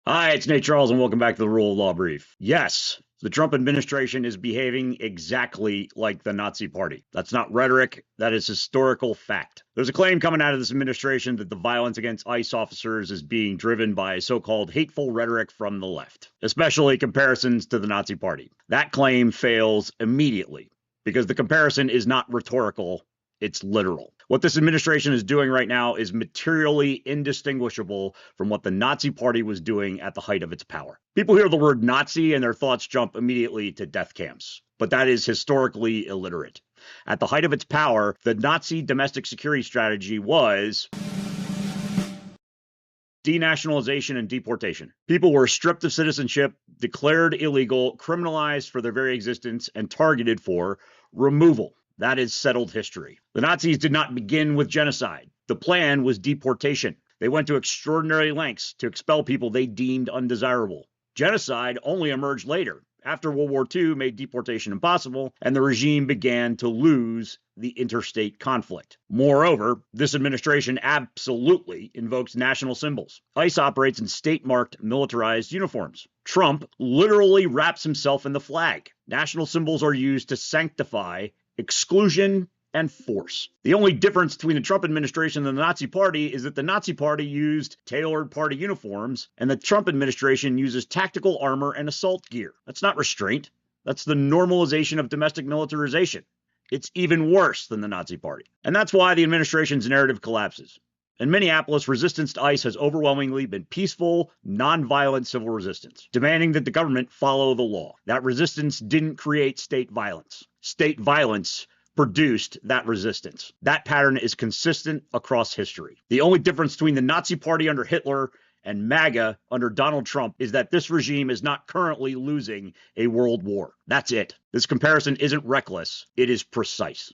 Hi, it's Nate Charles, and welcome back to the Rule of Law Brief. Yes, the Trump administration is behaving exactly like the Nazi Party. That's not rhetoric, that is historical fact. There's a claim coming out of this administration that the violence against ICE officers is being driven by so-called hateful rhetoric from the left, especially comparisons to the Nazi Party. That claim fails immediately because the comparison is not rhetorical, it's literal. What this administration is doing right now is materially indistinguishable from what the Nazi Party was doing at the height of its power. People hear the word Nazi and their thoughts jump immediately to death camps, but that is historically illiterate. At the height of its power, the Nazi domestic security strategy was denationalization and deportation. People were stripped of citizenship, declared illegal, criminalized for their very existence, and targeted for removal. That is settled history. The Nazis did not begin with genocide. The plan was deportation. They went to extraordinary lengths to expel people they deemed undesirable. Genocide only emerged later, after World War II made deportation impossible, and the regime began to lose the interstate conflict. Moreover, this administration absolutely invokes national symbols. ICE operates in state-marked militarized uniforms. Trump literally wraps himself in the flag. National symbols are used to sanctify exclusion and force. The only difference between the Trump administration and the Nazi Party is that the Nazi Party used tailored party uniforms, and the Trump administration uses tactical armor and assault gear. That's not restraint. That's the normalization of domestic militarization. It's even worse than the Nazi Party. And that's why the administration's narrative collapses. In Minneapolis, resistance to ICE has overwhelmingly been peaceful, nonviolent civil resistance, demanding that the government follow the law. That resistance didn't create state violence. State violence produced that resistance. That pattern is consistent across history. The only difference between the Nazi Party under Hitler and MAGA under Donald Trump is that this regime is not currently losing a world war. That's it. This comparison isn't reckless, it is precise.